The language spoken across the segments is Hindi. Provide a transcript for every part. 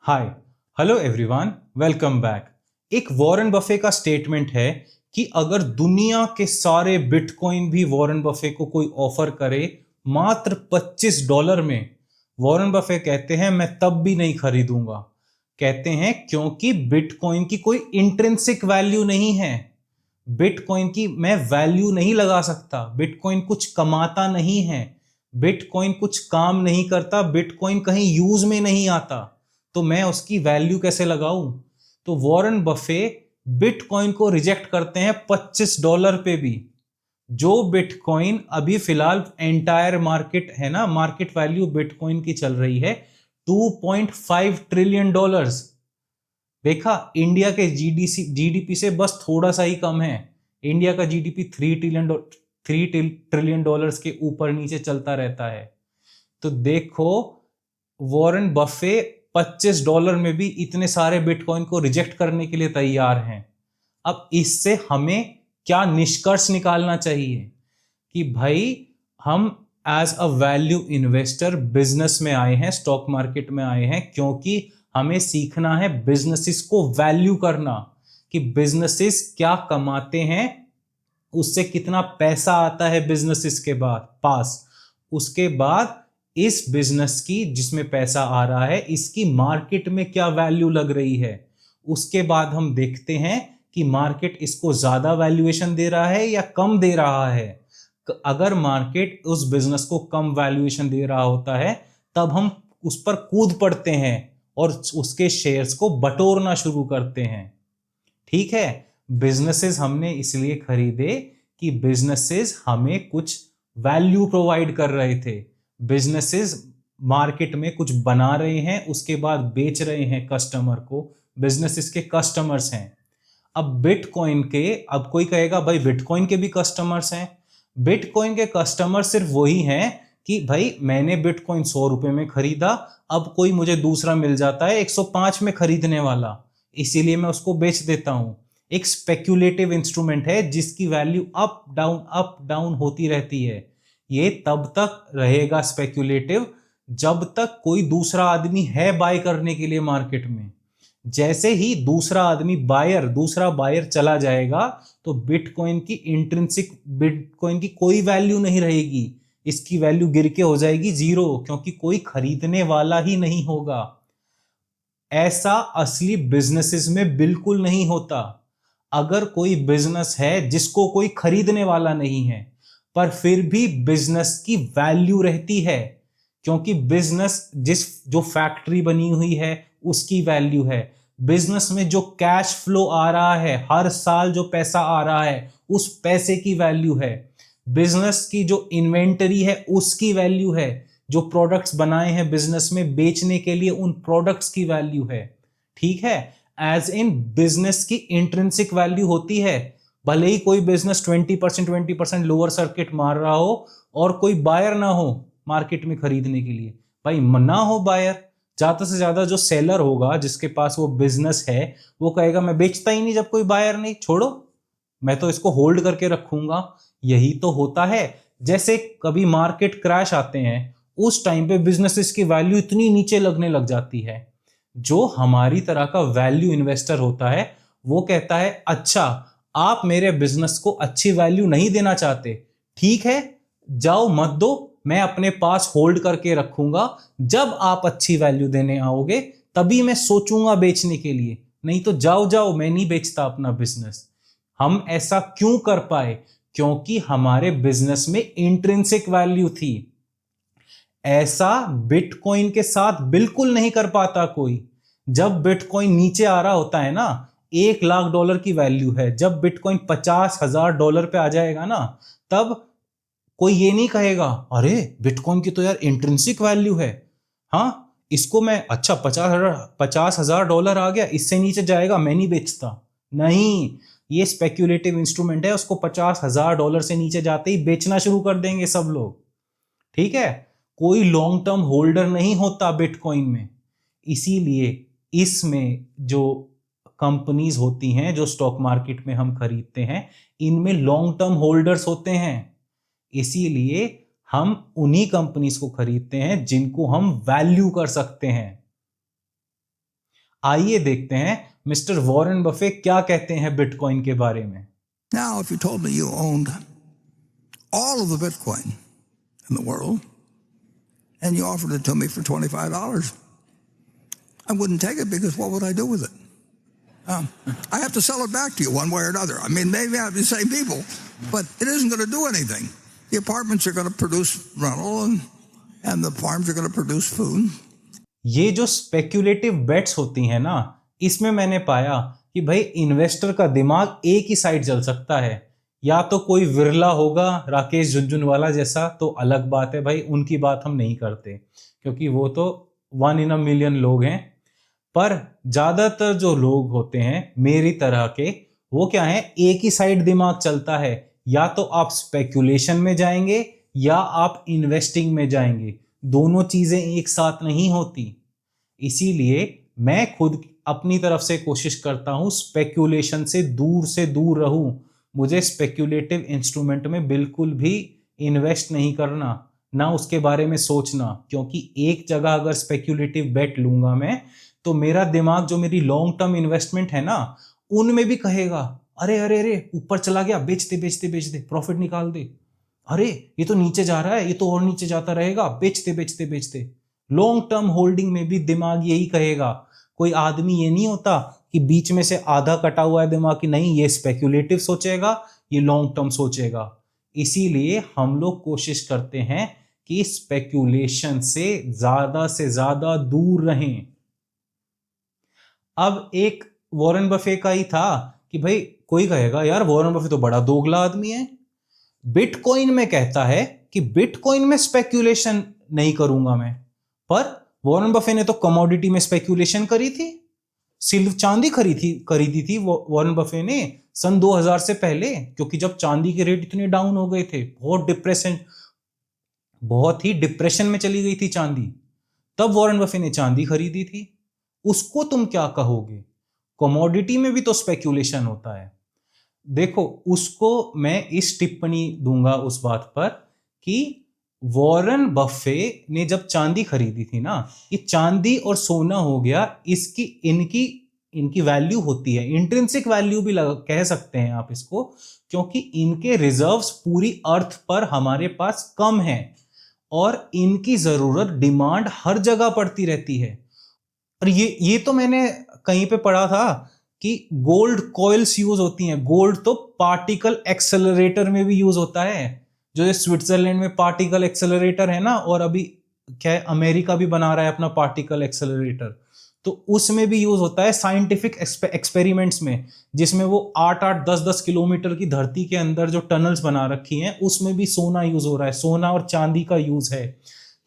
हाय, हेलो एवरीवन, वेलकम बैक। एक वॉरेन बफे का स्टेटमेंट है कि अगर दुनिया के सारे बिटकॉइन भी वॉरेन बफे को कोई ऑफर करे मात्र $25 में, वॉरेन बफे कहते हैं मैं तब भी नहीं खरीदूंगा। कहते हैं क्योंकि बिटकॉइन की कोई इंट्रिंसिक वैल्यू नहीं है। बिटकॉइन की मैं वैल्यू नहीं लगा सकता। बिटकॉइन कुछ कमाता नहीं है। बिटकॉइन कुछ काम नहीं करता। बिटकॉइन कहीं यूज में नहीं आता, तो मैं उसकी वैल्यू कैसे लगाऊं? तो वॉरेन बफे बिटकॉइन को रिजेक्ट करते हैं $25 पे भी। जो बिटकॉइन अभी फिलहाल एंटायर मार्केट है ना, मार्केट वैल्यू बिटकॉइन की चल रही है $2.5 ट्रिलियन। देखा, इंडिया के जीडीपी से बस थोड़ा सा ही कम है। इंडिया का जीडीपी $3 ट्रिलियन के ऊपर नीचे चलता रहता है। तो देखो, वॉरेन बफे $25 में भी इतने सारे बिटकॉइन को रिजेक्ट करने के लिए तैयार हैं। अब इससे हमें क्या निष्कर्ष निकालना चाहिए कि भाई, हम as a value investor business में आए हैं, स्टॉक मार्केट में आए हैं, क्योंकि हमें सीखना है बिजनेसेस को वैल्यू करना, कि बिजनेसेस क्या कमाते हैं, उससे कितना पैसा आता है बिजनेसेस के बाद पास। उसके बाद इस बिजनेस की जिसमें पैसा आ रहा है, इसकी मार्केट में क्या वैल्यू लग रही है। उसके बाद हम देखते हैं कि मार्केट इसको ज्यादा वैल्यूएशन दे रहा है या कम दे रहा है। अगर मार्केट उस बिजनेस को कम वैल्यूएशन दे रहा होता है, तब हम उस पर कूद पड़ते हैं और उसके शेयर्स को बटोरना शुरू करते हैं। ठीक है, बिजनेसेस हमने इसलिए खरीदे कि बिजनेसेस हमें कुछ वैल्यू प्रोवाइड कर रहे थे। बिजनेसेस मार्केट में कुछ बना रहे हैं, उसके बाद बेच रहे हैं कस्टमर को। बिजनेसेस के कस्टमर्स हैं। अब बिटकॉइन के, अब कोई कहेगा भाई बिटकॉइन के भी कस्टमर्स हैं। बिटकॉइन के कस्टमर सिर्फ वही हैं कि भाई मैंने बिटकॉइन $100 में खरीदा, अब कोई मुझे दूसरा मिल जाता है 105 में खरीदने वाला, इसीलिए मैं उसको बेच देता हूं। एक स्पेक्यूलेटिव इंस्ट्रूमेंट है जिसकी वैल्यू अप डाउन होती रहती है। ये तब तक रहेगा स्पेक्यूलेटिव जब तक कोई दूसरा आदमी है बाय करने के लिए मार्केट में। जैसे ही दूसरा बायर चला जाएगा, तो बिटकॉइन की इंट्रिंसिक, बिटकॉइन की कोई वैल्यू नहीं रहेगी। इसकी वैल्यू गिर के हो जाएगी जीरो, क्योंकि कोई खरीदने वाला ही नहीं होगा। ऐसा असली बिजनेसेस में बिल्कुल नहीं होता। अगर कोई बिजनेस है जिसको कोई खरीदने वाला नहीं है, पर फिर भी बिजनेस की वैल्यू रहती है, क्योंकि बिजनेस जो फैक्ट्री बनी हुई है उसकी वैल्यू है। बिजनेस में जो कैश फ्लो आ रहा है, हर साल जो पैसा आ रहा है, उस पैसे की वैल्यू है। बिजनेस की जो इन्वेंटरी है उसकी वैल्यू है। जो प्रोडक्ट्स बनाए हैं बिजनेस में बेचने के लिए, उन प्रोडक्ट्स की वैल्यू है। ठीक है, एज इन बिजनेस की इंट्रिंसिक वैल्यू होती है। भले ही कोई बिजनेस 20% लोअर सर्किट मार रहा हो और कोई बायर ना हो मार्केट में खरीदने के लिए, भाई ना हो बायर, ज्यादा से ज्यादा जो सेलर होगा जिसके पास वो बिजनेस है, वो कहेगा मैं बेचता ही नहीं जब कोई बायर नहीं, छोड़ो, मैं तो इसको होल्ड करके रखूंगा। यही तो होता है। जैसे कभी मार्केट क्रैश आते हैं, उस टाइम पे बिजनेसेस की वैल्यू इतनी नीचे लगने लग जाती है। जो हमारी तरह का वैल्यू इन्वेस्टर होता है, वो कहता है अच्छा, आप मेरे बिजनेस को अच्छी वैल्यू नहीं देना चाहते, ठीक है, जाओ मत दो, मैं अपने पास होल्ड करके रखूंगा। जब आप अच्छी वैल्यू देने आओगे तभी मैं सोचूंगा बेचने के लिए, नहीं तो जाओ जाओ, मैं नहीं बेचता अपना बिजनेस। हम ऐसा क्यों कर पाए? क्योंकि हमारे बिजनेस में इंट्रिंसिक वैल्यू थी। ऐसा बिटकॉइन के साथ बिल्कुल नहीं कर पाता कोई। जब बिटकॉइन नीचे आ रहा होता है ना, $1 लाख की वैल्यू है, जब बिटकॉइन $50,000 पे आ जाएगा ना, तब कोई ये नहीं कहेगा अरे बिटकॉइन की तो यार इंट्रिंसिक वैल्यू है, हाँ इसको मैं, अच्छा $50,000 आ गया, इससे नीचे जाएगा मैं नहीं बेचता। नहीं, ये स्पेक्यूलेटिव इंस्ट्रूमेंट है, उसको $50,000 से नीचे जाते ही बेचना शुरू कर देंगे सब लोग। ठीक है, कोई लॉन्ग टर्म होल्डर नहीं होता बिटकॉइन में। इसीलिए इसमें जो कंपनीज होती हैं जो स्टॉक मार्केट में हम खरीदते हैं, इनमें लॉन्ग टर्म होल्डर्स होते हैं। इसीलिए हम उन्हीं कंपनीज को खरीदते हैं जिनको हम वैल्यू कर सकते हैं। आइए देखते हैं मिस्टर वॉरेन बफे क्या कहते हैं बिटकॉइन के बारे में। Now, if you told me you owned all of the Bitcoin in the world and you offered it to me for $25, I wouldn't take it because what would I do with it? I have to sell it back to you one way or another. I mean, maybe I have the same people, but it isn't going to do anything. The apartments are going to produce rental and the farms are going to produce food. ये जो स्पेक्यूलेटिव बेट्स होती हैं ना, इसमें मैंने पाया कि भाई इन्वेस्टर का दिमाग एक ही साइड चल सकता है। या तो कोई विरला होगा राकेश झुनझुनवाला जैसा, तो अलग बात है भाई, उनकी बात हम नहीं करते क्योंकि वो तो 1 in a million लोग हैं। पर ज्यादातर जो लोग होते हैं मेरी तरह के, वो क्या है, एक ही साइड दिमाग चलता है। या तो आप स्पेक्यूलेशन में जाएंगे या आप इन्वेस्टिंग में जाएंगे, दोनों चीजें एक साथ नहीं होती। इसीलिए मैं खुद अपनी तरफ से कोशिश करता हूं स्पेक्यूलेशन से दूर रहूं। मुझे स्पेक्यूलेटिव इंस्ट्रूमेंट में बिल्कुल भी इन्वेस्ट नहीं करना, ना उसके बारे में सोचना, क्योंकि एक जगह अगर स्पेक्यूलेटिव बेट लूंगा मैं, तो मेरा दिमाग जो मेरी लॉन्ग टर्म इन्वेस्टमेंट है ना, उनमें भी कहेगा अरे अरे अरे ऊपर चला गया, बेच दे, प्रॉफिट निकाल दे, अरे ये तो नीचे जा रहा है, ये तो और नीचे जाता रहेगा, बेचते। लॉन्ग टर्म होल्डिंग में भी दिमाग यही कहेगा। कोई आदमी ये नहीं होता कि बीच में से आधा कटा हुआ है दिमाग की, नहीं, ये स्पेक्यूलेटिव सोचेगा, ये लॉन्ग टर्म सोचेगा। इसीलिए हम लोग कोशिश करते हैं कि स्पेक्यूलेशन से ज्यादा दूर रहें। अब एक वॉरेन बफे का ही था कि भाई कोई कहेगा यार वॉरेन बफे तो बड़ा दोगला आदमी है, बिटकॉइन में कहता है कि बिटकॉइन में स्पेक्यूलेशन नहीं करूंगा मैं। पर वॉरेन बफे ने तो कमोडिटी में स्पेक्यूलेशन करी थी, सिल्वर चांदी खरीदी थी वॉरेन बफे ने सन 2000 से पहले, क्योंकि जब चांदी के रेट इतने डाउन हो गए थे, बहुत ही डिप्रेशन में चली गई थी चांदी, तब वॉरेन बफे ने चांदी खरीदी थी। उसको तुम क्या कहोगे? कमोडिटी में भी तो स्पेक्यूलेशन होता है। देखो, उसको मैं इस टिप्पणी दूंगा उस बात पर कि वॉरेन बफे ने जब चांदी खरीदी थी ना, ये चांदी और सोना हो गया, इनकी वैल्यू होती है, इंट्रिंसिक वैल्यू भी कह सकते हैं आप इसको, क्योंकि इनके रिजर्व्स पूरी अर्थ पर हमारे पास कम है और इनकी जरूरत, डिमांड हर जगह पड़ती रहती है। और ये तो मैंने कहीं पे पढ़ा था कि गोल्ड कॉइल्स यूज होती हैं। गोल्ड तो पार्टिकल एक्सेलरेटर में भी यूज होता है, जो स्विट्जरलैंड में पार्टिकल एक्सेलरेटर है ना, और अभी क्या है, अमेरिका भी बना रहा है अपना पार्टिकल एक्सेलरेटर, तो उसमें भी यूज होता है साइंटिफिक एक्सपेरिमेंट्स में, जिसमें वो 8-8, 10-10 किलोमीटर की धरती के अंदर जो टनल्स बना रखी हैं, उसमें भी सोना यूज हो रहा है, सोना और चांदी का यूज है।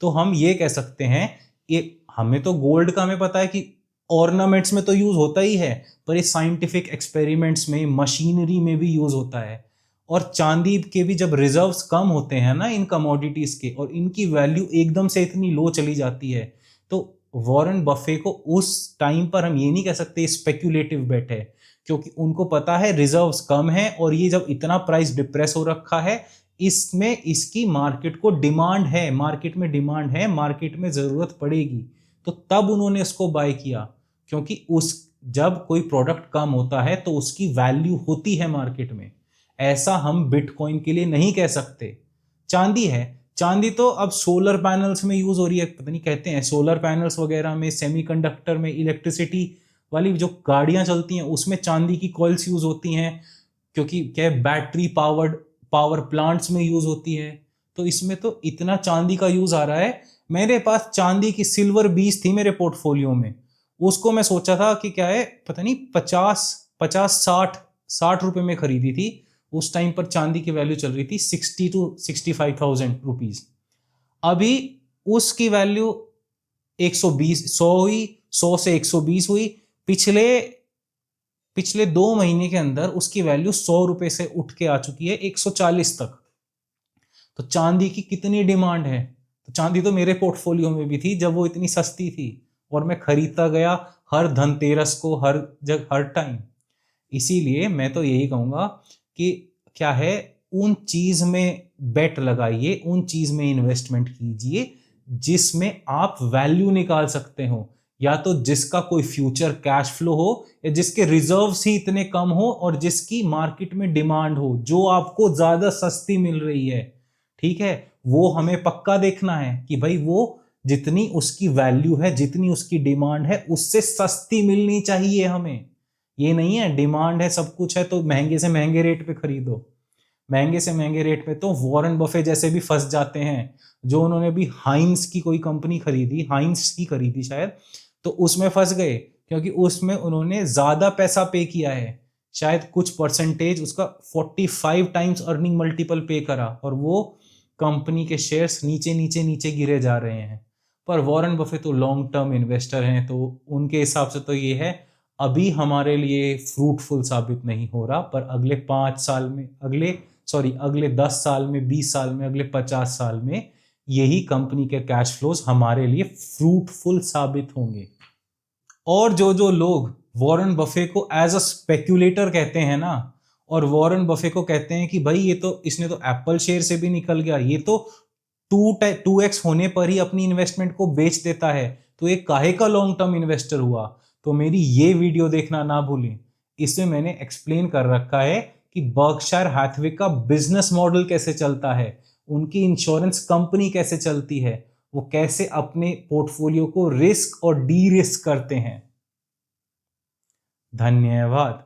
तो हम ये कह सकते हैं, ये हमें तो गोल्ड का हमें पता है कि ऑर्नामेंट्स में तो यूज होता ही है, पर इस साइंटिफिक एक्सपेरिमेंट्स में, मशीनरी में भी यूज होता है। और चांदी के भी जब रिजर्व्स कम होते हैं ना इन कमोडिटीज के, और इनकी वैल्यू एकदम से इतनी लो चली जाती है, तो वॉरेन बफे को उस टाइम पर हम ये नहीं कह सकते स्पेक्यूलेटिव बेट है, क्योंकि उनको पता है रिजर्व्स कम है, और ये जब इतना प्राइस डिप्रेस हो रखा है, इसमें इसकी मार्केट को डिमांड है, मार्केट में डिमांड है, मार्केट में जरूरत पड़ेगी, तो तब उन्होंने इसको बाय किया। क्योंकि जब कोई प्रोडक्ट कम होता है तो उसकी वैल्यू होती है मार्केट में। ऐसा हम बिटकॉइन के लिए नहीं कह सकते। चांदी है, चांदी तो अब सोलर पैनल्स में यूज हो रही है, पता नहीं कहते हैं सोलर पैनल्स वगैरह में, सेमीकंडक्टर में, इलेक्ट्रिसिटी वाली जो गाड़ियां चलती हैं उसमें चांदी की कॉइल्स यूज होती हैं, क्योंकि क्या बैटरी पावर प्लांट्स में यूज होती है। तो इसमें तो इतना चांदी का यूज आ रहा है। मेरे पास चांदी की सिल्वर बीज थी मेरे पोर्टफोलियो में, उसको मैं सोचा था कि क्या है, पता नहीं 50-60 रुपए में खरीदी थी। उस टाइम पर चांदी की वैल्यू चल रही थी 60 to 65,000 रुपीज। अभी उसकी वैल्यू 100 हुई, 100 से 120 हुई। पिछले 2 महीने के अंदर उसकी वैल्यू 100 रुपए से उठ के आ चुकी है 140 तक। तो चांदी की कितनी डिमांड है। तो चांदी तो मेरे पोर्टफोलियो में भी थी जब वो इतनी सस्ती थी, और मैं खरीदता गया हर धनतेरस को, हर टाइम। इसीलिए मैं तो यही कहूंगा कि क्या है, उन चीज में बेट लगाइए, उन चीज में इन्वेस्टमेंट कीजिए जिसमें आप वैल्यू निकाल सकते हो। या तो जिसका कोई फ्यूचर कैश फ्लो हो या जिसके रिजर्व्स ही इतने कम हो और जिसकी मार्केट में डिमांड हो, जो आपको ज्यादा सस्ती मिल रही है, ठीक है, वो हमें पक्का देखना है कि भाई वो जितनी उसकी वैल्यू है, जितनी उसकी डिमांड है, उससे सस्ती मिलनी चाहिए हमें। ये नहीं है डिमांड है, सब कुछ है तो महंगे से महंगे रेट पे खरीदो। महंगे से महंगे रेट पे तो वॉरेन बफे जैसे भी फंस जाते हैं, जो उन्होंने भी हाइंस की कोई कंपनी खरीदी, हाइंस की खरीदी शायद, तो उसमें फंस गए क्योंकि उसमें उन्होंने ज्यादा पैसा पे किया है, शायद कुछ परसेंटेज उसका 45 टाइम्स अर्निंग मल्टीपल पे करा, और वो कंपनी के शेयर्स नीचे नीचे नीचे गिरे जा रहे हैं। पर वॉरेन बफे तो लॉन्ग टर्म इन्वेस्टर हैं, तो उनके हिसाब से तो ये है अभी हमारे लिए फ्रूटफुल साबित नहीं हो रहा, पर अगले 5 साल में, अगले 10 साल में, 20 साल में, अगले 50 साल में यही कंपनी के कैश फ्लोज हमारे लिए फ्रूटफुल साबित होंगे। और जो जो लोग वॉरेन बफे को एज अ स्पेक्यूलेटर कहते हैं ना, और वॉरेन बफे को कहते हैं कि भाई ये तो, इसने तो एप्पल शेयर से भी निकल गया, ये तो 2x होने पर ही अपनी इन्वेस्टमेंट को बेच देता है, तो ये काहे का लॉन्ग टर्म इन्वेस्टर हुआ। तो मेरी ये वीडियो देखना ना भूलें, इसमें मैंने एक्सप्लेन कर रखा है कि बर्कशायर हैथवे का बिजनेस मॉडल कैसे चलता है, उनकी इंश्योरेंस कंपनी कैसे चलती है, वो कैसे अपने पोर्टफोलियो को रिस्क और डी रिस्क करते हैं। धन्यवाद।